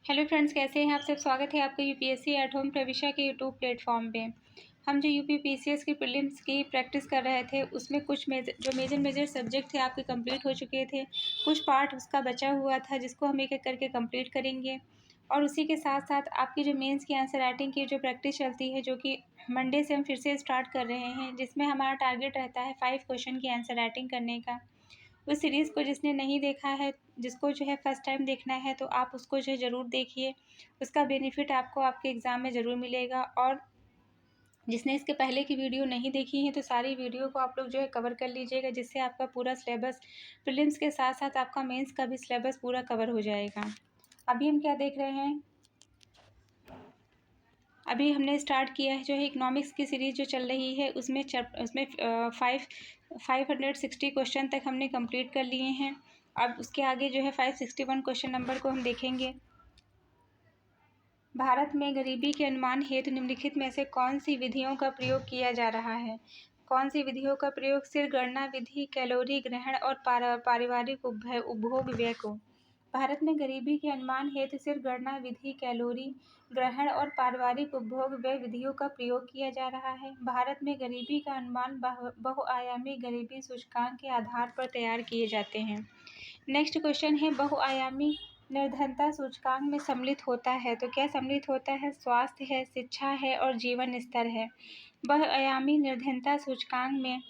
Hello friends, कैसे हैं आप सब। स्वागत है आपका यूपीएससी एट होम प्रविशा के यूट्यूब प्लेटफॉर्म पे। हम जो यूपी पीसीएस की प्रीलिम्स की प्रैक्टिस कर रहे थे उसमें कुछ मेजर सब्जेक्ट थे आपके कंप्लीट हो चुके थे। कुछ पार्ट उसका बचा हुआ था जिसको हम एक एक करके कंप्लीट करेंगे। और उसी के साथ साथ आपकी जो मेंस की आंसर राइटिंग की जो प्रैक्टिस चलती है, जो कि मंडे से हम फिर से स्टार्ट कर रहे हैं, जिसमें हमारा टारगेट रहता है 5 क्वेश्चन की आंसर राइटिंग करने का। उस सीरीज़ को जिसने नहीं देखा है, जिसको जो है फर्स्ट टाइम देखना है, तो आप उसको जो है ज़रूर देखिए। उसका बेनिफिट आपको आपके एग्ज़ाम में ज़रूर मिलेगा। और जिसने इसके पहले की वीडियो नहीं देखी है तो सारी वीडियो को आप लोग जो है कवर कर लीजिएगा, जिससे आपका पूरा सिलेबस प्रीलिम्स के साथ साथ आपका मेंस का भी सिलेबस पूरा कवर हो जाएगा। अभी हम क्या देख रहे हैं, अभी हमने स्टार्ट किया है जो है इकोनॉमिक्स की सीरीज़ जो चल रही है, उसमें 560 क्वेश्चन तक हमने कंप्लीट कर लिए हैं। अब उसके आगे जो है 561 क्वेश्चन नंबर को हम देखेंगे। भारत में गरीबी के अनुमान हेतु निम्नलिखित में से कौन सी विधियों का प्रयोग किया जा रहा है। कौन सी विधियों का प्रयोग सिर गणना विधि, कैलोरी ग्रहण और पारिवारिक उपभोग व्यय को। भारत में गरीबी के अनुमान हेतु सिर गणना विधि, कैलोरी ग्रहण और पारिवारिक उपभोग व्यय विधियों का प्रयोग किया जा रहा है। भारत में गरीबी का अनुमान बहुआयामी गरीबी सूचकांक के आधार पर तैयार किए जाते हैं। नेक्स्ट क्वेश्चन है, बहुआयामी निर्धनता सूचकांक में सम्मिलित होता है, तो क्या सम्मिलित होता है। स्वास्थ्य है, शिक्षा है और जीवन स्तर है। बहुआयामी निर्धनता सूचकांक में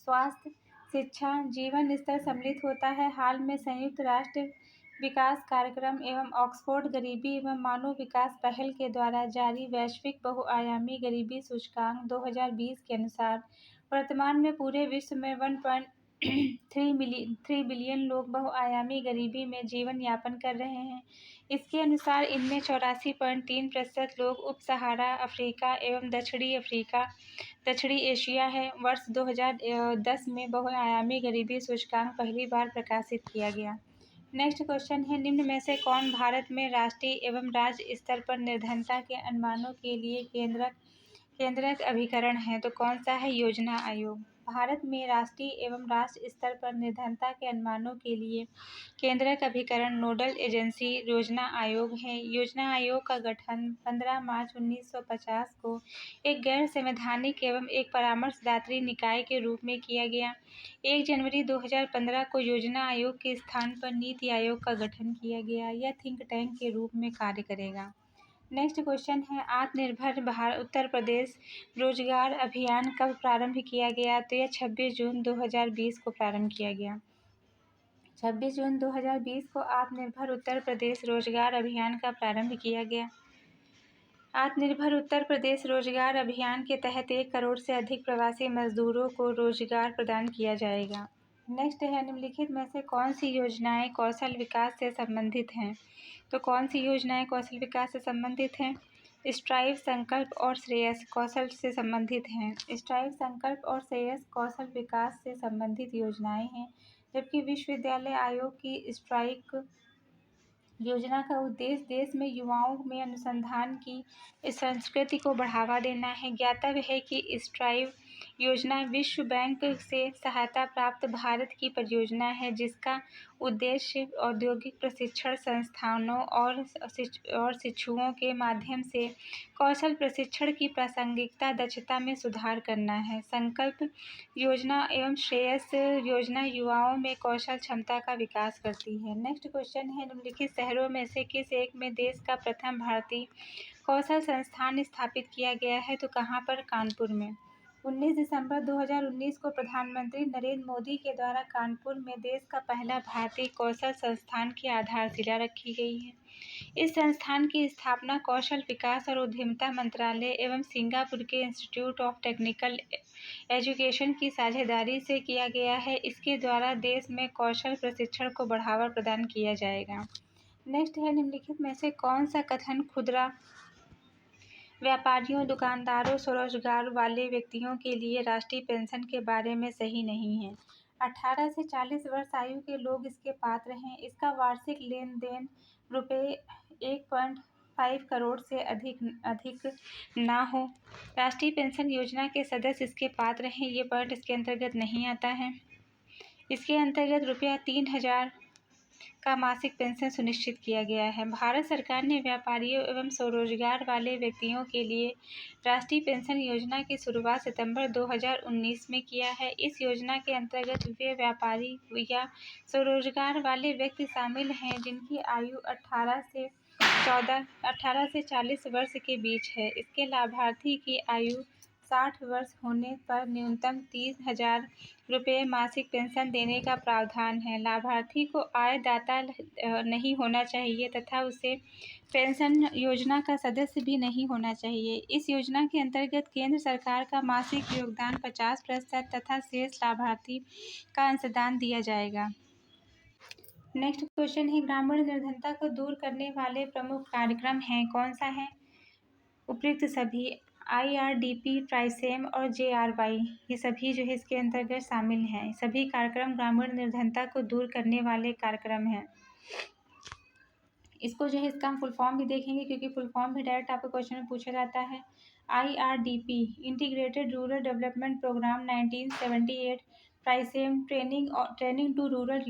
स्वास्थ्य, शिक्षा, जीवन स्तर सम्मिलित होता है। हाल में संयुक्त राष्ट्र विकास कार्यक्रम एवं ऑक्सफोर्ड गरीबी एवं मानव विकास पहल के द्वारा जारी वैश्विक बहुआयामी गरीबी सूचकांक 2020 के अनुसार वर्तमान में पूरे विश्व में 1.3 बिलियन लोग बहुआयामी गरीबी में जीवन यापन कर रहे हैं। इसके अनुसार इनमें 84.3% लोग उप सहारा अफ्रीका एवं दक्षिणी एशिया है। वर्ष 2010 में बहुआयामी गरीबी सूचकांक पहली बार प्रकाशित किया गया। नेक्स्ट क्वेश्चन है, निम्न में से कौन भारत में राष्ट्रीय एवं राज्य स्तर पर निर्धनता के अनुमानों के लिए केंद्रक अभिकरण है, तो कौन सा है। योजना आयोग। भारत में राष्ट्रीय एवं राज्य स्तर पर निर्धनता के अनुमानों के लिए केंद्रक अभिकरण नोडल एजेंसी योजना आयोग है। योजना आयोग का गठन 15 मार्च 1950 को एक गैर संवैधानिक एवं एक परामर्शदात्री निकाय के रूप में किया गया। 1 जनवरी 2015 को योजना आयोग के स्थान पर नीति आयोग का गठन किया गया। यह थिंक टैंक के रूप में कार्य करेगा। नेक्स्ट क्वेश्चन है, आत्मनिर्भर भारत उत्तर प्रदेश रोजगार अभियान कब प्रारंभ किया गया, तो यह 26 जून 2020 को प्रारंभ किया गया। 26 जून 2020 को आत्मनिर्भर उत्तर प्रदेश रोजगार अभियान का प्रारंभ किया गया। आत्मनिर्भर उत्तर प्रदेश रोजगार अभियान के तहत 1 करोड़ से अधिक प्रवासी मजदूरों को रोजगार प्रदान किया जाएगा। नेक्स्ट है, निम्नलिखित में से कौन सी योजनाएं कौशल विकास से संबंधित हैं, तो कौन सी योजनाएं कौशल विकास से संबंधित हैं। स्ट्राइव, संकल्प और श्रेयस कौशल से संबंधित हैं। स्ट्राइव, संकल्प और श्रेयस कौशल विकास से संबंधित योजनाएं हैं, जबकि विश्वविद्यालय आयोग की स्ट्राइक योजना का उद्देश्य देश में युवाओं में अनुसंधान की इस संस्कृति को बढ़ावा देना है। ज्ञातव्य है कि स्ट्राइव योजना विश्व बैंक से सहायता प्राप्त भारत की परियोजना है, जिसका उद्देश्य औद्योगिक प्रशिक्षण संस्थानों और शिक्षुओं के माध्यम से कौशल प्रशिक्षण की प्रासंगिकता दक्षता में सुधार करना है। संकल्प योजना एवं श्रेयस योजना युवाओं में कौशल क्षमता का विकास करती है। नेक्स्ट क्वेश्चन है, निम्नलिखित शहरों में से किस एक में देश का प्रथम भारतीय कौशल संस्थान स्थापित किया गया है, तो कहाँ पर। कानपुर में। 19 दिसंबर 2019 को प्रधानमंत्री नरेंद्र मोदी के द्वारा कानपुर में देश का पहला भारतीय कौशल संस्थान की आधारशिला रखी गई है। इस संस्थान की स्थापना कौशल विकास और उद्यमिता मंत्रालय एवं सिंगापुर के इंस्टीट्यूट ऑफ टेक्निकल एजुकेशन की साझेदारी से किया गया है। इसके द्वारा देश में कौशल प्रशिक्षण को बढ़ावा प्रदान किया जाएगा। नेक्स्ट है, निम्नलिखित में से कौन सा कथन खुदरा व्यापारियों, दुकानदारों, स्वरोजगार वाले व्यक्तियों के लिए राष्ट्रीय पेंशन के बारे में सही नहीं है। 18 से 40 वर्ष आयु के लोग इसके पात्र हैं। इसका वार्षिक लेन देन रुपये 1.5 करोड़ से अधिक ना हो। राष्ट्रीय पेंशन योजना के सदस्य इसके पात्र हैं। ये पॉइंट इसके अंतर्गत नहीं आता है। इसके अंतर्गत रुपया 3,000 का मासिक पेंशन सुनिश्चित किया गया है। भारत सरकार ने व्यापारियों एवं स्वरोजगार वाले व्यक्तियों के लिए राष्ट्रीय पेंशन योजना की शुरुआत सितंबर 2019 में किया है। इस योजना के अंतर्गत वे व्यापारी या स्वरोजगार वाले व्यक्ति शामिल हैं जिनकी आयु 18 से 40 वर्ष के बीच है। इसके लाभार्थी की आयु 60 वर्ष होने पर न्यूनतम 30,000 रुपये मासिक पेंशन देने का प्रावधान है। लाभार्थी को आय दाता नहीं होना चाहिए तथा उसे पेंशन योजना का सदस्य भी नहीं होना चाहिए। इस योजना के अंतर्गत केंद्र सरकार का मासिक योगदान 50% तथा शेष लाभार्थी का अंशदान दिया जाएगा। नेक्स्ट क्वेश्चन है, ग्रामीण निर्धनता को दूर करने वाले प्रमुख कार्यक्रम हैं, कौन सा है? उपयुक्त सभी। IRDP, ट्राइसेम और JRY ये सभी जो है इसके अंतर्गत शामिल हैं। सभी कार्यक्रम ग्रामीण निर्धनता को दूर करने वाले कार्यक्रम हैं। इसको जो है इसका हम फुल फॉर्म भी देखेंगे क्योंकि फुल फॉर्म भी डायरेक्ट आपको क्वेश्चन में पूछा जाता है। IRDP, integrated rural development programme 1978, TRYSEM, training to rural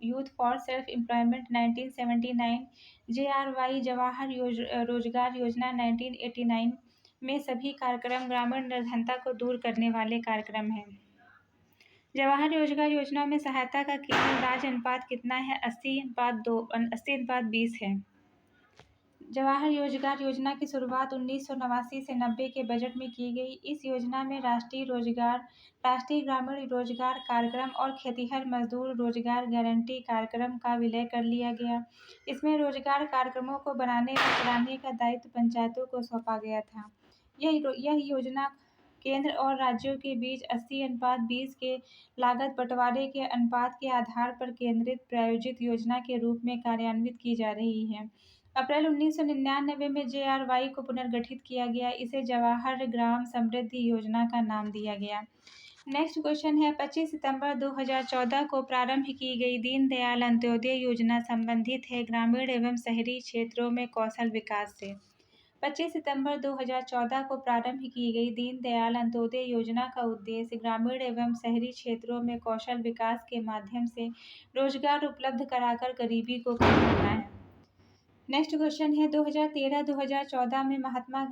youth for self employment 1979, JRY, Jawahar Rozgar Yojana 1989 में सभी कार्यक्रम ग्रामीण निर्धनता को दूर करने वाले कार्यक्रम हैं। जवाहर रोजगार योजना में सहायता का केंद्र राज्य अनुपात कितना है? 80:20 है। जवाहर रोजगार योजना की शुरुआत 1989 से 90 के बजट में की गई। इस योजना में राष्ट्रीय ग्रामीण रोजगार कार्यक्रम और खेतिहर मजदूर रोजगार गारंटी कार्यक्रम का विलय कर लिया गया। इसमें रोजगार कार्यक्रमों को बनाने और चलाने का दायित्व पंचायतों को सौंपा गया था। यह योजना केंद्र और राज्यों के बीच 80:20 के लागत बंटवारे के अनुपात के आधार पर केंद्रित प्रायोजित योजना के रूप में कार्यान्वित की जा रही है। अप्रैल 1999 में JRY को पुनर्गठित किया गया। इसे जवाहर ग्राम समृद्धि योजना का नाम दिया गया। नेक्स्ट क्वेश्चन है, 25 सितंबर 2014 को प्रारंभ की गई दीनदयाल अंत्योदय योजना संबंधित है ग्रामीण एवं शहरी क्षेत्रों में कौशल विकास से। 25 सितंबर 2014 को प्रारंभ की गई दीनदयाल अंत्योदय योजना का उद्देश्य ग्रामीण एवं शहरी क्षेत्रों में कौशल विकास के माध्यम से रोजगार उपलब्ध कराकर गरीबी को कम करना है। नेक्स्ट क्वेश्चन है, 2013-2014 में महात्मा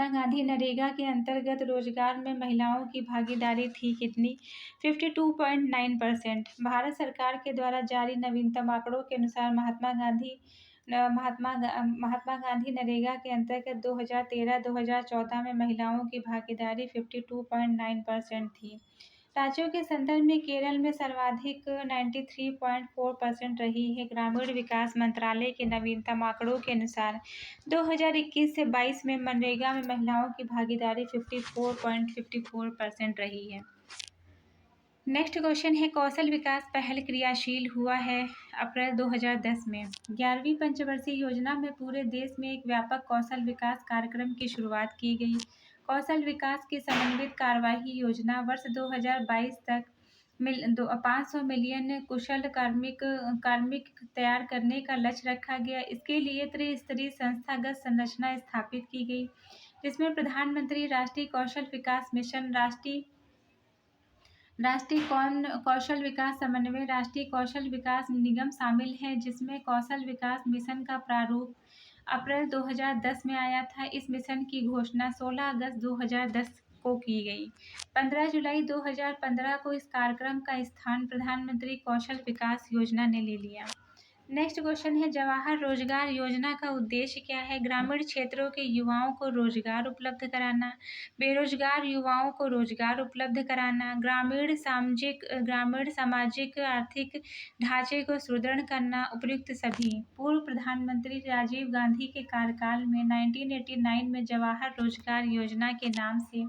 गांधी नरेगा के अंतर्गत रोजगार में महिलाओं की भागीदारी थी कितनी? 52.9%। भारत सरकार के द्वारा जारी नवीनतम आंकड़ों के अनुसार महात्मा गांधी नरेगा के अंतर्गत 2013-2014 में महिलाओं की भागीदारी 52.9% थी। राज्यों के संदर्भ में केरल में सर्वाधिक 93.4% रही है। ग्रामीण विकास मंत्रालय के नवीनतम आंकड़ों के अनुसार 2021 से 22 में मनरेगा में महिलाओं की भागीदारी 54.54% रही है। नेक्स्ट क्वेश्चन है, कौशल विकास पहल क्रियाशील हुआ है अप्रैल 2010 में। 11वीं पंचवर्षीय योजना में पूरे देश में एक व्यापक कौशल विकास कार्यक्रम की शुरुआत की गई। कौशल विकास की समन्वित कार्यवाही योजना वर्ष 2022 तक 500 मिलियन कुशल कार्मिक तैयार करने का लक्ष्य रखा गया। इसके लिए त्रिस्तरीय संस्थागत संरचना स्थापित की गई जिसमें प्रधानमंत्री राष्ट्रीय कौशल विकास मिशन, राष्ट्रीय कौशल विकास समन्वय, राष्ट्रीय कौशल विकास निगम शामिल हैं, जिसमें कौशल विकास मिशन का प्रारूप अप्रैल 2010 में आया था। इस मिशन की घोषणा 16 अगस्त 2010 को की गई। 15 जुलाई 2015 को इस कार्यक्रम का स्थान प्रधानमंत्री कौशल विकास योजना ने ले लिया। नेक्स्ट क्वेश्चन है, जवाहर रोजगार योजना का उद्देश्य क्या है? ग्रामीण क्षेत्रों के युवाओं को रोजगार उपलब्ध कराना, बेरोजगार युवाओं को रोजगार उपलब्ध कराना, ग्रामीण सामाजिक आर्थिक ढांचे को सुदृढ़ करना, उपयुक्त सभी। पूर्व प्रधानमंत्री राजीव गांधी के कार्यकाल में 1989 में जवाहर रोजगार योजना के नाम से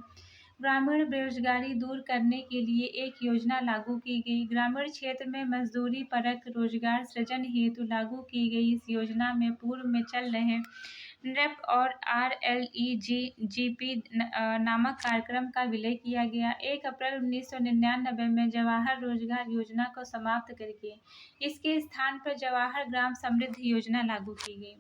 ग्रामीण बेरोजगारी दूर करने के लिए एक योजना लागू की गई। ग्रामीण क्षेत्र में मजदूरी परक रोजगार सृजन हेतु लागू की गई इस योजना में पूर्व में चल रहे NREP और RLEGP नामक कार्यक्रम का विलय किया गया। 1 अप्रैल 1999 में जवाहर रोजगार योजना को समाप्त करके इसके स्थान पर जवाहर ग्राम समृद्धि योजना लागू की गई।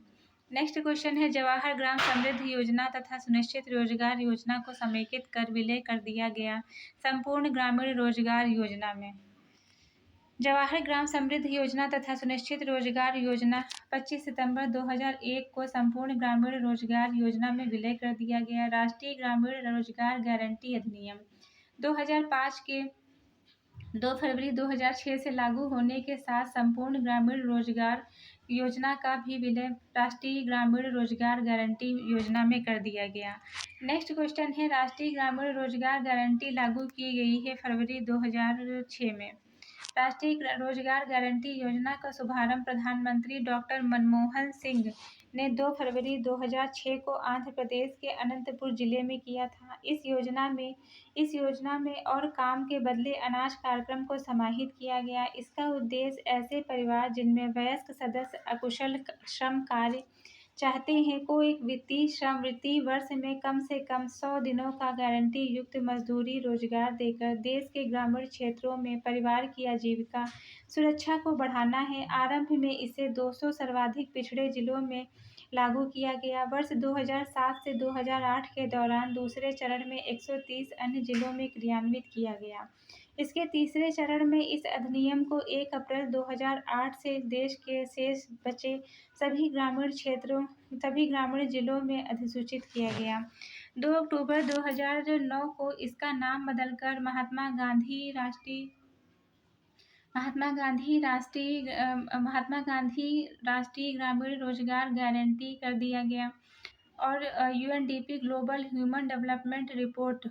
नेक्स्ट क्वेश्चन है, जवाहर ग्राम समृद्धि योजना तथा सुनिश्चित रोजगार योजना को समेकित कर विलय कर दिया गया संपूर्ण ग्रामीण रोजगार योजना में। जवाहर ग्राम समृद्धि योजना तथा सुनिश्चित रोजगार योजना 25 सितंबर 2001 को संपूर्ण ग्रामीण रोजगार योजना में विलय कर दिया गया। राष्ट्रीय ग्रामीण रोजगार गारंटी अधिनियम 2005 के 2 फरवरी 2006 से लागू होने के साथ संपूर्ण ग्रामीण रोजगार योजना का भी विलय राष्ट्रीय ग्रामीण रोजगार गारंटी योजना में कर दिया गया। नेक्स्ट क्वेश्चन है, राष्ट्रीय ग्रामीण रोजगार गारंटी लागू की गई है फरवरी 2006 में। राष्ट्रीय रोजगार गारंटी योजना का शुभारंभ प्रधानमंत्री डॉक्टर मनमोहन सिंह ने 2 फरवरी 2006 को आंध्र प्रदेश के अनंतपुर जिले में किया था। इस योजना में और काम के बदले अनाज कार्यक्रम को समाहित किया गया। इसका उद्देश्य ऐसे परिवार जिनमें वयस्क सदस्य अकुशल श्रम कार्य चाहते हैं को एक वित्तीय वर्ष में कम से कम 100 दिनों का गारंटी युक्त मजदूरी रोजगार देकर देश के ग्रामीण क्षेत्रों में परिवार की आजीविका सुरक्षा को बढ़ाना है। आरंभ में इसे 200 सर्वाधिक पिछड़े जिलों में लागू किया गया। वर्ष 2007 से 2008 के दौरान दूसरे चरण में 130 अन्य जिलों में क्रियान्वित किया गया। इसके तीसरे चरण में इस अधिनियम को 1 अप्रैल 2008 से देश के शेष बचे सभी ग्रामीण जिलों में अधिसूचित किया गया। 2 अक्टूबर 2009 को इसका नाम बदलकर महात्मा गांधी राष्ट्रीय ग्रामीण रोजगार गारंटी कर दिया गया और UNDP global human development report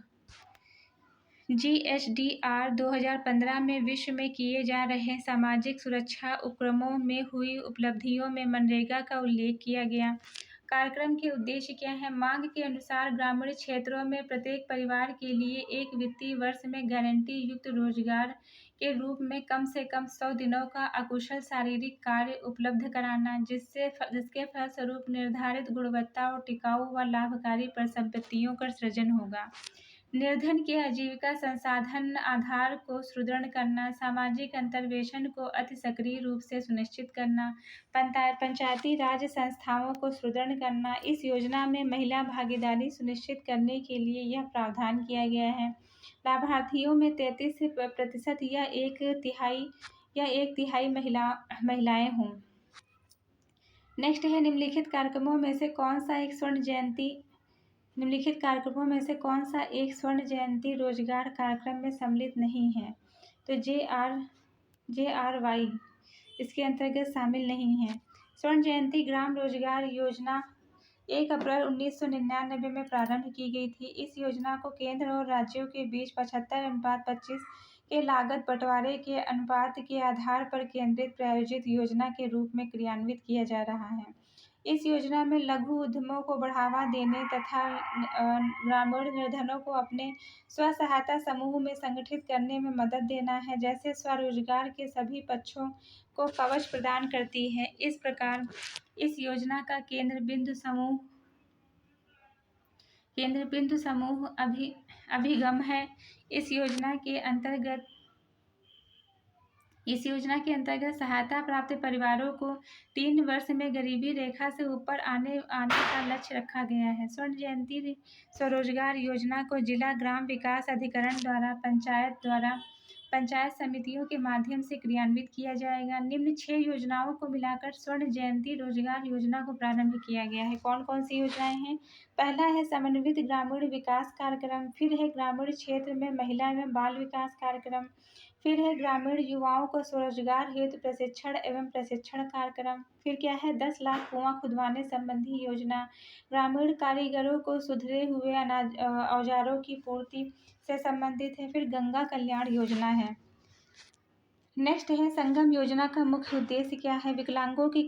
GHDR 2015 में विश्व में किए जा रहे सामाजिक सुरक्षा उपक्रमों में हुई उपलब्धियों में मनरेगा का उल्लेख किया गया। कार्यक्रम के उद्देश्य क्या है? मांग के अनुसार ग्रामीण क्षेत्रों में प्रत्येक परिवार के लिए एक वित्तीय वर्ष में गारंटी युक्त रोजगार के रूप में कम से कम 100 दिनों का अकुशल शारीरिक कार्य उपलब्ध कराना, जिसके फलस्वरूप निर्धारित गुणवत्ता और टिकाऊ व लाभकारी परिसंपत्तियों का सृजन होगा। निर्धन के आजीविका संसाधन आधार को सुदृढ़ करना, सामाजिक अंतर्वेशन को अति सक्रिय रूप से सुनिश्चित करना, पंचायती राज संस्थाओं को सुदृढ़ करना। इस योजना में महिला भागीदारी सुनिश्चित करने के लिए यह प्रावधान किया गया है। लाभार्थियों में 33% या एक तिहाई महिलाएं हों। नेक्स्ट है, निम्नलिखित कार्यक्रमों में से कौन सा एक स्वर्ण जयंती रोजगार कार्यक्रम में सम्मिलित नहीं है? तो JRY इसके अंतर्गत शामिल नहीं है। स्वर्ण जयंती ग्राम रोजगार योजना 1 अप्रैल 1999 में प्रारंभ की गई थी। इस योजना को केंद्र और राज्यों के बीच 75:25 के लागत बंटवारे के अनुपात के आधार पर केंद्रित प्रायोजित योजना के रूप में क्रियान्वित किया जा रहा है। इस योजना में लघु उद्यमों को बढ़ावा देने तथा ग्रामीण निर्धनों को अपने स्व सहायता समूह में संगठित करने में मदद देना है, जैसे स्वरोजगार के सभी पक्षों को कवच प्रदान करती है। इस प्रकार इस योजना का केंद्र बिंदु समूह अभिगम है। इस योजना के अंतर्गत सहायता प्राप्त परिवारों को 3 वर्ष में गरीबी रेखा से ऊपर आने का लक्ष्य रखा गया है। स्वर्ण जयंती स्वरोजगार योजना को जिला ग्राम विकास अधिकरण द्वारा पंचायत समितियों के माध्यम से क्रियान्वित किया जाएगा। निम्न 6 योजनाओं को मिलाकर स्वर्ण जयंती रोजगार योजना को प्रारंभ किया गया है। कौन कौन सी योजनाएं हैं? पहला है समन्वित ग्रामीण विकास कार्यक्रम, फिर है ग्रामीण क्षेत्र में महिला एवं बाल विकास कार्यक्रम, फिर है ग्रामीण युवाओं को स्वरोजगार हेतु प्रशिक्षण कार्यक्रम, फिर क्या है 10 लाख कुआं खुदवाने संबंधी योजना, ग्रामीण कारीगरों को सुधरे हुए औजारों की पूर्ति से संबंधित है, फिर गंगा कल्याण योजना है। नेक्स्ट है संगम योजना का मुख्य उद्देश्य क्या है? विकलांगों की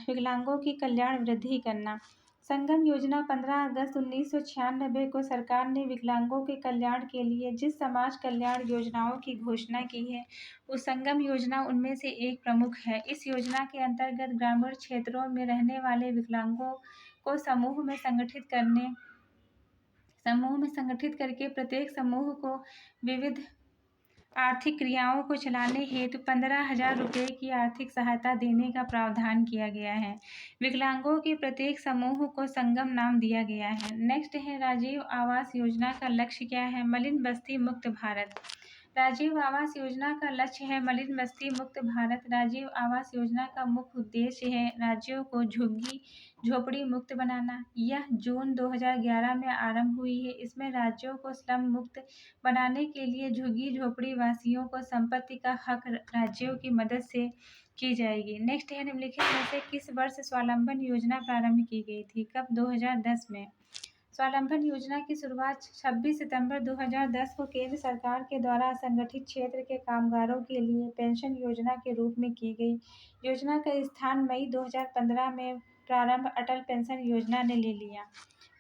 विकलांगों की कल्याण वृद्धि करना। संगम योजना 15 अगस्त 1996 को सरकार ने विकलांगों के कल्याण के लिए जिस समाज कल्याण योजनाओं की घोषणा की है, वो संगम योजना उनमें से एक प्रमुख है। इस योजना के अंतर्गत ग्रामीण क्षेत्रों में रहने वाले विकलांगों को समूह में संगठित करके प्रत्येक समूह को विविध आर्थिक क्रियाओं को चलाने हेतु 15,000 रुपये की आर्थिक सहायता देने का प्रावधान किया गया है। विकलांगों के प्रत्येक समूह को संगम नाम दिया गया है। नेक्स्ट है राजीव आवास योजना का लक्ष्य क्या है? मलिन बस्ती मुक्त भारत। राजीव आवास योजना का लक्ष्य है मलिन बस्ती मुक्त भारत। राजीव आवास योजना का मुख्य उद्देश्य है राज्यों को झुग्गी झोपड़ी मुक्त बनाना। यह जून 2011 में आरंभ हुई है। इसमें राज्यों को स्लम मुक्त बनाने के लिए झुग्गी झोपड़ी वासियों को संपत्ति का हक राज्यों की मदद से की जाएगी। नेक्स्ट है, निम्नलिखित में से किस वर्ष स्वावलंबन योजना प्रारंभ की गई थी? कब? 2010 में। स्वावलंबन योजना की शुरुआत 26 सितंबर 2010 को केंद्र सरकार के द्वारा असंगठित क्षेत्र के कामगारों के लिए पेंशन योजना के रूप में की गई। योजना का स्थान मई 2015 में प्रारंभ अटल पेंशन योजना ने ले लिया।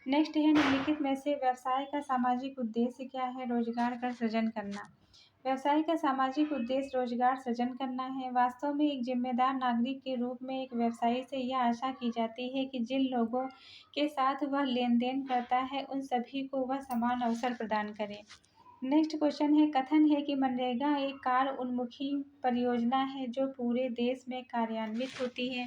नेक्स्ट है, निम्नलिखित में से व्यवसाय का सामाजिक उद्देश्य क्या है? रोजगार का सृजन करना। व्यवसाय का सामाजिक उद्देश्य रोजगार सृजन करना है। वास्तव में एक जिम्मेदार नागरिक के रूप में एक व्यवसायी से यह आशा की जाती है कि जिन लोगों के साथ वह लेन देन करता है उन सभी को वह समान अवसर प्रदान करे। नेक्स्ट क्वेश्चन है, कथन है कि मनरेगा एक कार्य उन्मुखी परियोजना है जो पूरे देश में कार्यान्वित होती है।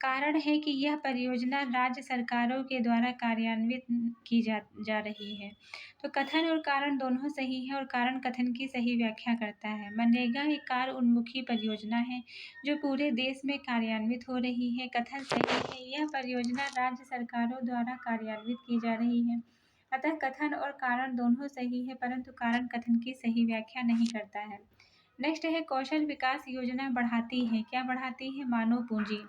कारण है कि यह परियोजना राज्य सरकारों के द्वारा कार्यान्वित की जा रही है। तो कथन और कारण दोनों सही है और कारण कथन की सही व्याख्या करता है। मनरेगा एक कार्य उन्मुखी परियोजना है जो पूरे देश में कार्यान्वित हो रही है। कथन सही है, यह परियोजना राज्य सरकारों द्वारा कार्यान्वित की जा रही है। अतः कथन और कारण दोनों सही है, परंतु कारण कथन की सही व्याख्या नहीं करता है। नेक्स्ट है, कौशल विकास योजना बढ़ाती है। क्या बढ़ाती है? मानव पूंजी।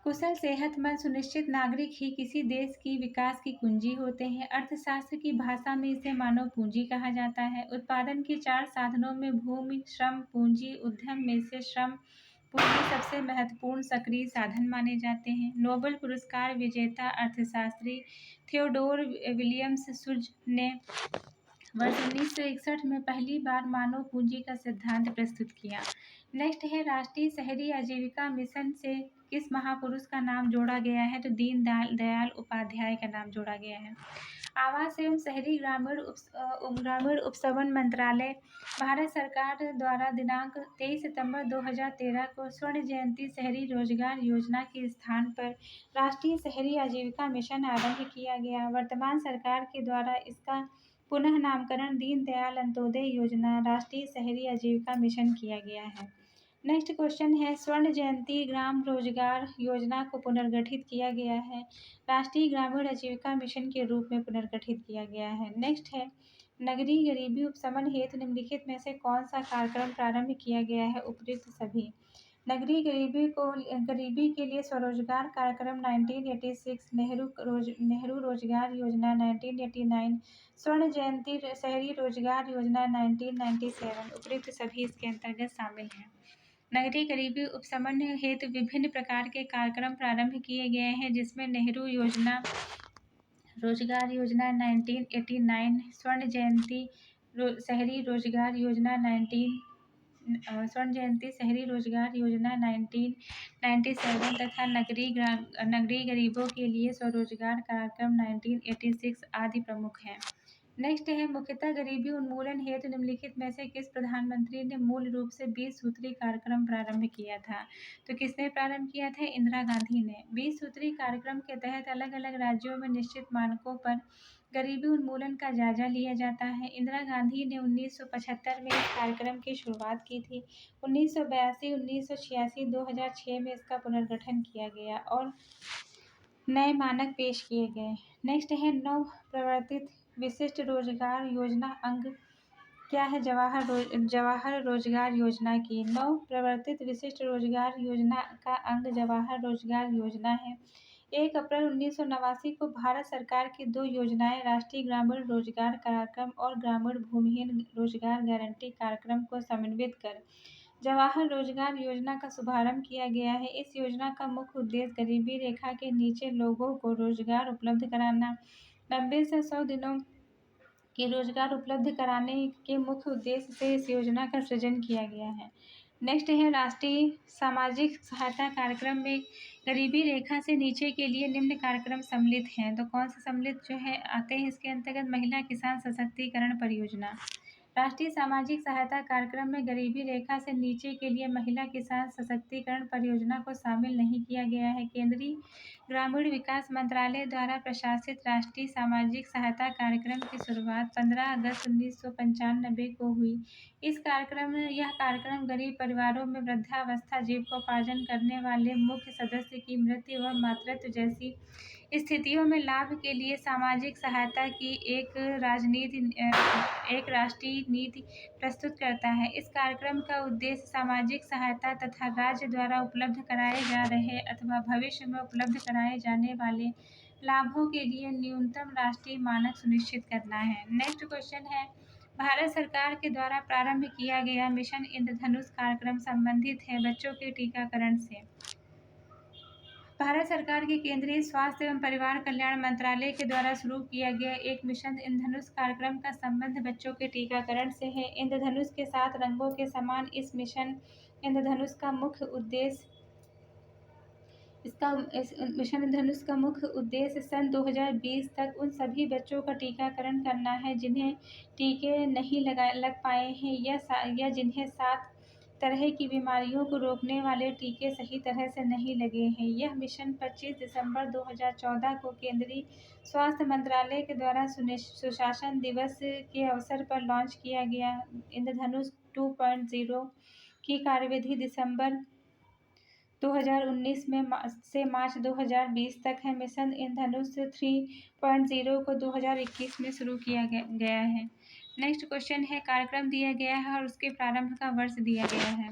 कुशल सेहतमंद सुनिश्चित नागरिक ही किसी देश की विकास की कुंजी होते हैं। अर्थशास्त्र की भाषा में इसे मानव पूंजी कहा जाता है। उत्पादन के 4 साधनों में भूमि, श्रम, पूंजी, उद्यम में से श्रम पूंजी सबसे महत्वपूर्ण सक्रिय साधन माने जाते हैं। नोबेल पुरस्कार विजेता अर्थशास्त्री थियोडोर विलियम्स शुल्ज ने वर्ष 1961 में पहली बार मानव पूंजी का सिद्धांत प्रस्तुत किया। नेक्स्ट है, राष्ट्रीय शहरी आजीविका मिशन से किस महापुरुष का नाम जोड़ा गया है? तो दीन दयाल उपाध्याय का नाम जोड़ा गया है। आवास एवं शहरी ग्रामीण उपशमन मंत्रालय भारत सरकार द्वारा दिनांक 23 सितंबर 2013 को स्वर्ण जयंती शहरी रोजगार योजना के स्थान पर राष्ट्रीय शहरी आजीविका मिशन आरंभ किया गया। वर्तमान सरकार के द्वारा इसका पुनः नामकरण दीनदयाल अंत्योदय योजना राष्ट्रीय शहरी आजीविका मिशन किया गया है। नेक्स्ट क्वेश्चन है, स्वर्ण जयंती ग्राम रोजगार योजना को पुनर्गठित किया गया है। राष्ट्रीय ग्रामीण आजीविका मिशन के रूप में पुनर्गठित किया गया है। नेक्स्ट है, नगरीय गरीबी उपशमन हेतु निम्नलिखित में से कौन सा कार्यक्रम प्रारंभ किया गया है? उपयुक्त सभी। नगरीय गरीबी के लिए स्वरोजगार कार्यक्रम 1986, नेहरू रोजगार योजना 1989, स्वर्ण जयंती शहरी रोजगार योजना 1997। उपयुक्त सभी इसके अंतर्गत शामिल हैं। नगरीय गरीबी उपशमन हेतु विभिन्न प्रकार के कार्यक्रम प्रारंभ किए गए हैं, जिसमें नेहरू योजना रोजगार योजना 1989, स्वर्ण जयंती शहरी रोजगार योजना 1997 तथा नगरीय गरीबों के लिए स्वरोजगार कार्यक्रम 1986 आदि प्रमुख हैं। नेक्स्ट है, मुख्यतः गरीबी उन्मूलन हेतु निम्नलिखित में से किस प्रधानमंत्री ने मूल रूप से 20 सूत्री कार्यक्रम प्रारंभ किया था? तो किसने प्रारंभ किया था? इंदिरा गांधी ने। 20 सूत्री कार्यक्रम के तहत अलग अलग राज्यों में निश्चित मानकों पर गरीबी उन्मूलन का जायजा लिया जाता है। इंदिरा गांधी ने 1975 में इस कार्यक्रम की शुरुआत की थी। 1982, 1986, 2006 में इसका पुनर्गठन किया गया और नए मानक पेश किए गए। नेक्स्ट है, नव प्रवर्तित विशिष्ट रोजगार योजना अंग क्या है? जवाहर रोजगार योजना की नव प्रवर्तित विशिष्ट रोजगार योजना का अंग जवाहर रोजगार योजना है। 1 अप्रैल 1989 को भारत सरकार की 2 योजनाएं राष्ट्रीय ग्रामीण रोजगार कार्यक्रम और ग्रामीण भूमिहीन रोजगार गारंटी कार्यक्रम को समन्वित कर जवाहर रोजगार योजना का शुभारंभ किया गया है। इस योजना का मुख्य उद्देश्य गरीबी रेखा के नीचे लोगों को रोजगार उपलब्ध कराना। 90 से 100 दिनों के रोजगार उपलब्ध कराने के मुख्य उद्देश्य से इस योजना का सृजन किया गया है। नेक्स्ट है, राष्ट्रीय सामाजिक सहायता कार्यक्रम में गरीबी रेखा से नीचे के लिए निम्न कार्यक्रम सम्मिलित हैं। तो कौन से सम्मिलित जो है आते हैं इसके अंतर्गत? महिला किसान सशक्तिकरण परियोजना, राष्ट्रीय सामाजिक सहायता कार्यक्रम में गरीबी रेखा से नीचे के लिए महिला किसान सशक्तिकरण परियोजना को शामिल नहीं किया गया है। केंद्रीय ग्रामीण विकास मंत्रालय द्वारा प्रशासित राष्ट्रीय सामाजिक सहायता कार्यक्रम की शुरुआत 15 अगस्त 1995 को हुई। यह कार्यक्रम गरीब परिवारों में वृद्धावस्था, जीविकोपार्जन करने वाले मुख्य सदस्य की मृत्यु और मातृत्व जैसी स्थितियों में लाभ के लिए सामाजिक सहायता की एक राष्ट्रीय नीति प्रस्तुत करता है। इस कार्यक्रम का उद्देश्य सामाजिक सहायता तथा राज्य द्वारा उपलब्ध कराए जा रहे अथवा भविष्य में उपलब्ध कराए जाने वाले लाभों के लिए न्यूनतम राष्ट्रीय मानक सुनिश्चित करना है। नेक्स्ट क्वेश्चन है, भारत सरकार के द्वारा प्रारंभ किया गया मिशन इंद्रधनुष कार्यक्रम संबंधित है बच्चों के टीकाकरण से। भारत सरकार के केंद्रीय स्वास्थ्य एवं परिवार कल्याण मंत्रालय के द्वारा शुरू किया गया एक मिशन इंद्रधनुष कार्यक्रम का संबंध बच्चों के टीकाकरण से है। इंद्रधनुष के 7 रंगों के समान इस मिशन इंद्रधनुष का मुख्य उद्देश्य सन 2020 तक उन सभी बच्चों का टीकाकरण करना है जिन्हें टीके नहीं लग पाए हैं या जिन्हें 7 तरह की बीमारियों को रोकने वाले टीके सही तरह से नहीं लगे हैं। यह मिशन 25 दिसंबर 2014 को केंद्रीय स्वास्थ्य मंत्रालय के द्वारा सुशासन दिवस के अवसर पर लॉन्च किया गया। इंद्रधनुष 2.0 की कार्यविधि दिसंबर 2019 से मार्च 2020 तक है। मिशन इंद्रधनुष 3.0 को 2021 में शुरू किया गया है। नेक्स्ट क्वेश्चन है, कार्यक्रम दिया गया है और उसके प्रारंभ का वर्ष दिया गया है।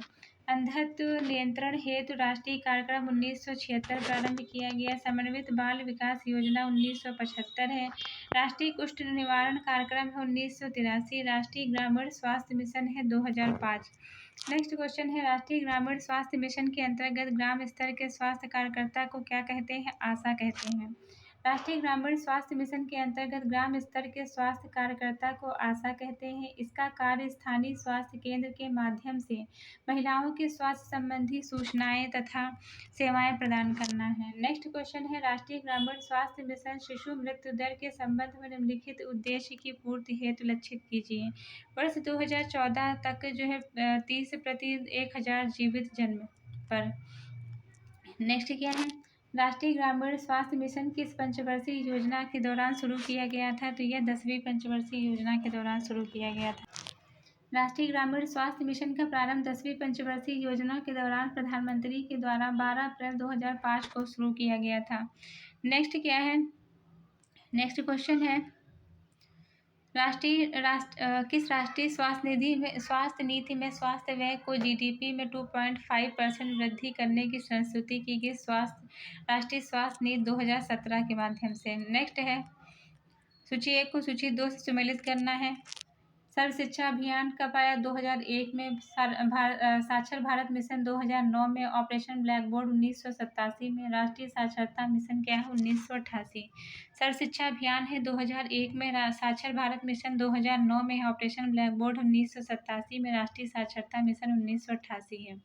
अंधत्व नियंत्रण हेतु राष्ट्रीय कार्यक्रम 1976 प्रारंभ किया गया। समन्वित बाल विकास योजना 1975 है। राष्ट्रीय कुष्ठ निवारण कार्यक्रम है 1983। राष्ट्रीय ग्रामीण स्वास्थ्य मिशन है 2005। नेक्स्ट क्वेश्चन है, राष्ट्रीय ग्रामीण स्वास्थ्य मिशन के अंतर्गत ग्राम स्तर के स्वास्थ्य कार्यकर्ता को क्या कहते हैं? आशा कहते हैं। राष्ट्रीय ग्रामीण स्वास्थ्य मिशन के अंतर्गत ग्राम स्तर के स्वास्थ्य कार्यकर्ता को आशा कहते हैं। इसका कार्य स्थानीय स्वास्थ्य केंद्र के माध्यम से महिलाओं के स्वास्थ्य संबंधी सूचनाएं तथा सेवाएं प्रदान करना है। नेक्स्ट क्वेश्चन है, राष्ट्रीय ग्रामीण स्वास्थ्य मिशन शिशु मृत्यु दर के संबंध में निम्नलिखित उद्देश्य की पूर्ति हेतु लक्षित कीजिए। वर्ष 2014 तक जो है 30 प्रति 1000 जीवित जन्म पर। नेक्स्ट क्या है, राष्ट्रीय ग्रामीण स्वास्थ्य मिशन किस पंचवर्षीय योजना के दौरान शुरू किया गया था? तो यह 10वीं पंचवर्षीय योजना के दौरान शुरू किया गया था। राष्ट्रीय ग्रामीण स्वास्थ्य मिशन का प्रारंभ 10वीं पंचवर्षीय योजना के दौरान प्रधानमंत्री के द्वारा 12 अप्रैल 2005 को शुरू किया गया था। नेक्स्ट क्या है, नेक्स्ट क्वेश्चन है, किस राष्ट्रीय स्वास्थ्य नीति में स्वास्थ्य व्यय को जीडीपी में 2.5% वृद्धि करने की संस्तुति की गई? राष्ट्रीय स्वास्थ्य नीति 2017 के माध्यम से। नेक्स्ट है, सूची 1 को सूची 2 से सम्मिलित करना है। सर्व शिक्षा अभियान कब आया? 2001 में। साक्षर भारत मिशन 2009 में। ऑपरेशन ब्लैक बोर्ड 1987 में। राष्ट्रीय साक्षरता मिशन क्या है? 1988। सर्व शिक्षा अभियान है 2001 में। साक्षर भारत मिशन 2009 में। ऑपरेशन ब्लैक बोर्ड 1987 में। राष्ट्रीय साक्षरता मिशन 1988 है।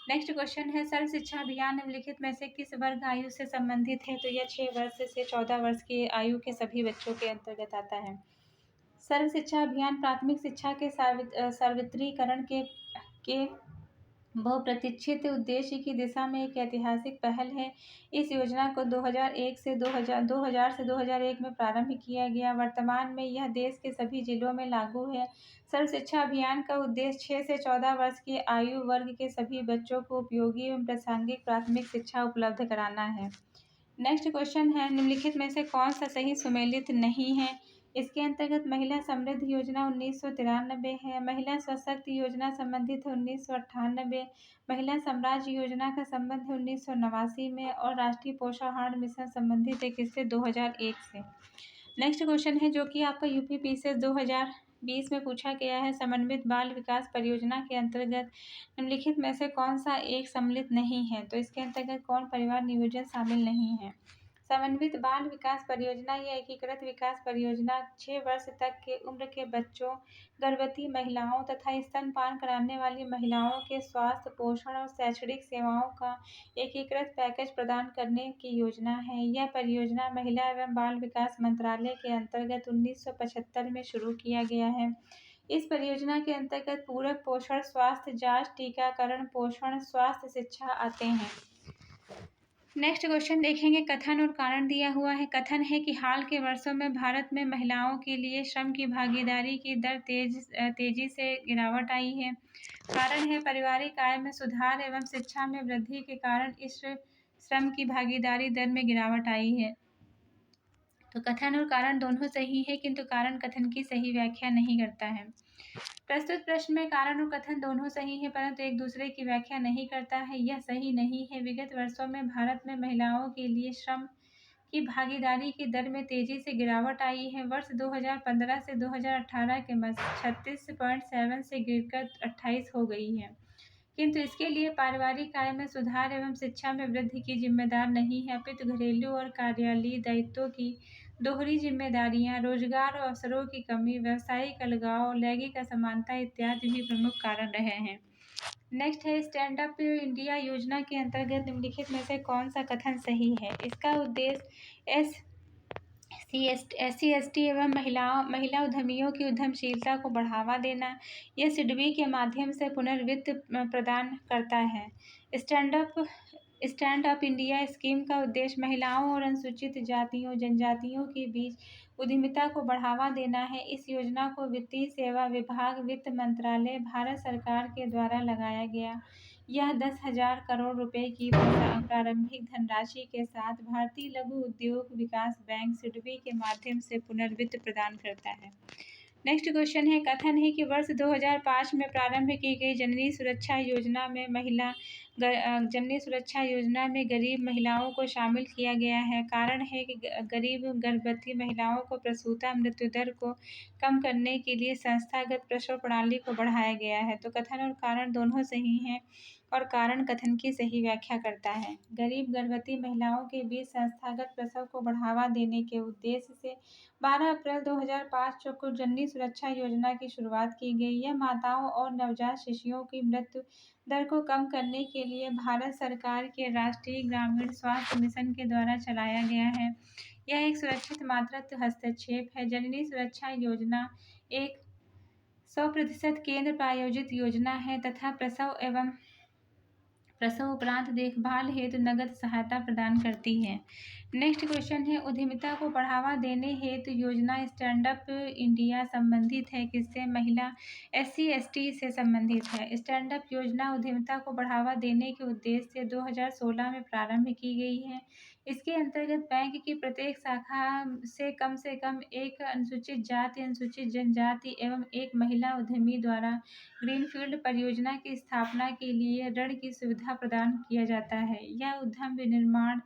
नेक्स्ट क्वेश्चन है, सर्व शिक्षा अभियान निम्नलिखित में से किस वर्ग आयु से संबंधित है? तो यह 6 वर्ष से 14 वर्ष की आयु के सभी बच्चों के अंतर्गत आता है। सर्व शिक्षा अभियान प्राथमिक शिक्षा के सर्वत्रीकरण के बहुप्रतीक्षित उद्देश्य की दिशा में एक ऐतिहासिक पहल है। इस योजना को 2000 से 2001 में प्रारंभ किया गया। वर्तमान में यह देश के सभी जिलों में लागू है। सर्व शिक्षा अभियान का उद्देश्य 6 से 14 वर्ष के आयु वर्ग के सभी बच्चों को उपयोगी एवं प्रासंगिक प्राथमिक शिक्षा उपलब्ध कराना है। नेक्स्ट क्वेश्चन है, निम्नलिखित में से कौन सा सही सुमेलित नहीं है? इसके अंतर्गत महिला समृद्धि योजना 1993 है। महिला सशक्त योजना संबंधित है 1998। महिला साम्राज्य योजना का संबंध है 1989 में और राष्ट्रीय पोषाहार मिशन संबंधित है किससे? 2001 से। नेक्स्ट क्वेश्चन है जो कि आपका यूपीपीसीएस 2020 में पूछा गया है। समन्वित बाल विकास परियोजना के अंतर्गत निम्नलिखित में से कौन सा एक सम्मिलित नहीं है? तो इसके अंतर्गत कौन परिवार नियोजन शामिल नहीं है? समन्वित बाल विकास परियोजना या एकीकृत विकास परियोजना 6 वर्ष तक के उम्र के बच्चों, गर्भवती महिलाओं तथा स्तनपान कराने वाली महिलाओं के स्वास्थ्य, पोषण और शैक्षणिक सेवाओं का एकीकृत पैकेज प्रदान करने की योजना है। यह परियोजना महिला एवं बाल विकास मंत्रालय के अंतर्गत 1975 में शुरू किया गया है। इस परियोजना के अंतर्गत पूरक पोषण, स्वास्थ्य जांच, टीकाकरण, पोषण, स्वास्थ्य, शिक्षा आते हैं। नेक्स्ट क्वेश्चन देखेंगे, कथन और कारण दिया हुआ है। कथन है कि हाल के वर्षों में भारत में महिलाओं के लिए श्रम की भागीदारी की दर तेजी से गिरावट आई है। कारण है पारिवारिक आय में सुधार एवं शिक्षा में वृद्धि के कारण इस श्रम की भागीदारी दर में गिरावट आई है। तो कथन और कारण दोनों सही है, किंतु कारण कथन की सही व्याख्या नहीं करता है। प्रस्तुत प्रश्न में कारण और कथन दोनों सही है, परंतु एक दूसरे की व्याख्या नहीं करता है। यह सही नहीं है। विगत वर्षों में भारत में महिलाओं के लिए श्रम की भागीदारी की दर में तेजी से गिरावट आई है। वर्ष 2015 से 2018 के मध्य 36.7 से गिरकर 28 हो गई है, किंतु इसके लिए पारिवारिक आय में सुधार एवं शिक्षा में वृद्धि की जिम्मेदार नहीं है, अपितु घरेलू और कार्यालयीय दायित्वों की दोहरी जिम्मेदारियां, रोजगार और अवसरों की कमी, व्यावसायिक अलगाव, लैंगिक असमानता इत्यादि भी प्रमुख कारण रहे हैं। नेक्स्ट है, स्टैंड अप इंडिया योजना के अंतर्गत निम्नलिखित में से कौन सा कथन सही है। इसका उद्देश्य SC/ST एवं महिला उद्यमियों की उद्यमशीलता को बढ़ावा देना। यह सिडबी के माध्यम से पुनर्वित्त प्रदान करता है। स्टैंड अप इंडिया स्कीम का उद्देश्य महिलाओं और अनुसूचित जातियों जनजातियों के बीच उद्यमिता को बढ़ावा देना है। इस योजना को वित्तीय सेवा विभाग, वित्त मंत्रालय, भारत सरकार के द्वारा लगाया गया। यह 10,000 करोड़ रुपए की प्रारंभिक धनराशि के साथ भारतीय लघु उद्योग विकास बैंक सिडबी के माध्यम से पुनर्वित्त प्रदान करता है। नेक्स्ट क्वेश्चन है, कथन है कि वर्ष 2005 में प्रारंभ की गई जननी सुरक्षा योजना में गरीब महिलाओं को शामिल किया गया है। कारण है कि गरीब गर्भवती महिलाओं को प्रसूता मृत्यु दर को कम करने के लिए संस्थागत प्रसव प्रणाली को बढ़ाया गया है। तो कथन और कारण दोनों सही हैं और कारण कथन की सही व्याख्या करता है। गरीब गर्भवती महिलाओं के बीच संस्थागत प्रसव को बढ़ावा देने के उद्देश्य से 12 अप्रैल 2005 को जननी सुरक्षा योजना की शुरुआत की गई। यह माताओं और नवजात शिशुओं की मृत्यु दर को कम करने के लिए भारत सरकार के राष्ट्रीय ग्रामीण स्वास्थ्य मिशन के द्वारा चलाया गया है। यह एक सुरक्षित मातृत्व हस्तक्षेप है। जननी सुरक्षा योजना एक 100% केंद्र प्रायोजित योजना है तथा प्रसव उपरांत देखभाल हेतु नगद सहायता प्रदान करती है। नेक्स्ट क्वेश्चन है, उद्यमिता को बढ़ावा देने हेतु योजना स्टैंड अप इंडिया संबंधित है किससे। महिला SC/ST से संबंधित है। स्टैंड अप योजना उद्यमिता को बढ़ावा देने के उद्देश्य से 2016 में प्रारंभ की गई है। इसके अंतर्गत बैंक की प्रत्येक शाखा से कम एक अनुसूचित जाति, अनुसूचित जनजाति एवं एक महिला उद्यमी द्वारा ग्रीनफील्ड परियोजना की स्थापना के लिए ऋण की सुविधा प्रदान किया जाता है। यह उद्यम विनिर्माण,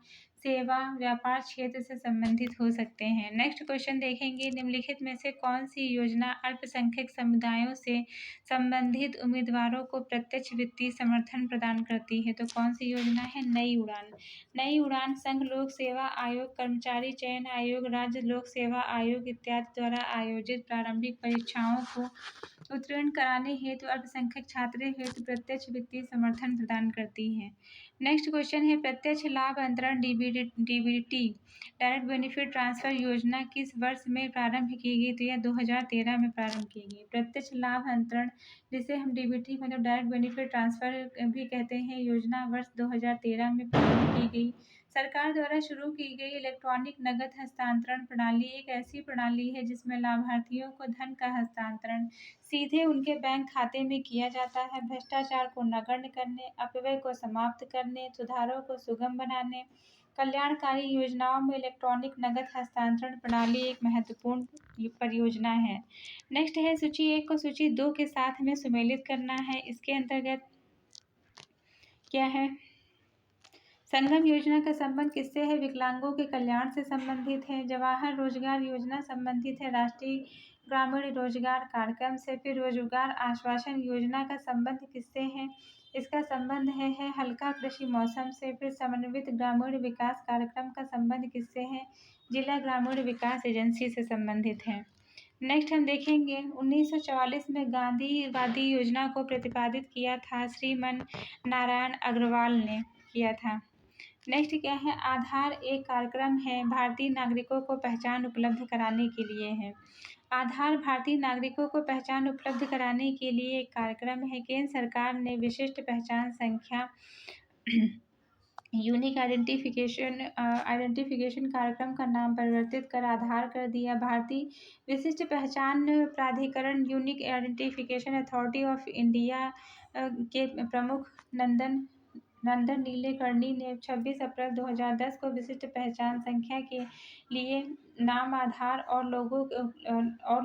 सेवा, व्यापार क्षेत्र से संबंधित हो सकते हैं। नेक्स्ट क्वेश्चन देखेंगे, निम्नलिखित में से कौन सी योजना अल्पसंख्यक समुदायों से संबंधित उम्मीदवारों को प्रत्यक्ष वित्तीय समर्थन प्रदान करती है। तो कौन सी योजना है, नई उड़ान। नई उड़ान संघ लोक सेवा आयोग, कर्मचारी चयन आयोग, राज्य लोक सेवा आयोग इत्यादि द्वारा आयोजित प्रारंभिक परीक्षाओं को उत्तीर्ण कराने हेतु अल्पसंख्यक छात्रों हेतु प्रत्यक्ष वित्तीय समर्थन प्रदान करती है। नेक्स्ट क्वेश्चन है, प्रत्यक्ष लाभ अंतरण DBT डायरेक्ट बेनिफिट ट्रांसफर योजना किस वर्ष में प्रारंभ की गई। तो यह 2013 में प्रारंभ की गई। प्रत्यक्ष लाभ अंतरण जिसे हम DBT मतलब डायरेक्ट बेनिफिट ट्रांसफर भी कहते हैं, योजना वर्ष 2013 में प्रारंभ की गई। सरकार द्वारा शुरू की गई इलेक्ट्रॉनिक नकद हस्तांतरण प्रणाली एक ऐसी प्रणाली है जिसमें लाभार्थियों को धन का हस्तांतरण सीधे उनके बैंक खाते में किया जाता है। भ्रष्टाचार को नगण्य करने, अपव्यय को समाप्त करने, सुधारों को सुगम बनाने, कल्याणकारी योजनाओं में इलेक्ट्रॉनिक नकद हस्तांतरण प्रणाली एक महत्वपूर्ण परियोजना है। नेक्स्ट है, सूची 1 को सूची 2 के साथ में सुमेलित करना है। इसके अंतर्गत क्या है, संगम योजना का संबंध किससे है। विकलांगों के कल्याण से संबंधित है। जवाहर रोजगार योजना संबंधित है राष्ट्रीय ग्रामीण रोजगार कार्यक्रम से। फिर रोजगार आश्वासन योजना का संबंध किससे है। इसका संबंध है हल्का कृषि मौसम से। फिर समन्वित ग्रामीण विकास कार्यक्रम का संबंध किससे है, जिला ग्रामीण विकास एजेंसी से संबंधित है। नेक्स्ट हम देखेंगे, 1944 में गांधीवादी योजना को प्रतिपादित किया था श्रीमन नारायण अग्रवाल ने किया था। नेक्स्ट क्या है, आधार एक कार्यक्रम है भारतीय नागरिकों को पहचान उपलब्ध कराने के लिए है। आधार भारतीय नागरिकों को पहचान उपलब्ध कराने के लिए एक कार्यक्रम है। केंद्र सरकार ने विशिष्ट पहचान संख्या यूनिक आइडेंटिफिकेशन कार्यक्रम का नाम परिवर्तित कर आधार कर दिया। भारतीय विशिष्ट पहचान प्राधिकरण unique identification authority of India के प्रमुख नंदन नीलेकर्णी ने 26 अप्रैल 2010 को विशिष्ट पहचान संख्या के लिए नाम, आधार और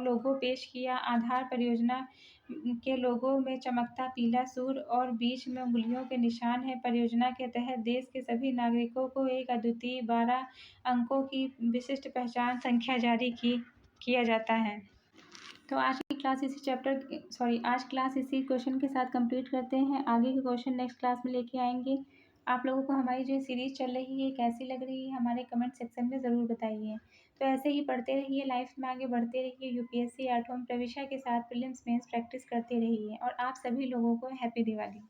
लोगो पेश किया। आधार परियोजना के लोगो में चमकता पीला सूर्य और बीच में उंगलियों के निशान है। परियोजना के तहत देश के सभी नागरिकों को एक अद्वितीय 12 अंकों की विशिष्ट पहचान संख्या जारी किया जाता है। तो आज क्लास इसी क्वेश्चन के साथ कंप्लीट करते हैं। आगे के क्वेश्चन नेक्स्ट क्लास में लेके आएंगे। आप लोगों को हमारी जो सीरीज चल रही है कैसी लग रही है हमारे कमेंट सेक्शन में ज़रूर बताइए। तो ऐसे ही पढ़ते रहिए, लाइफ में आगे बढ़ते रहिए, यूपीएससी 8वां प्रविष्ट के साथ प्रीलिम्स मेंस प्रैक्टिस करते रहिए। और आप सभी लोगों को हैप्पी दिवाली।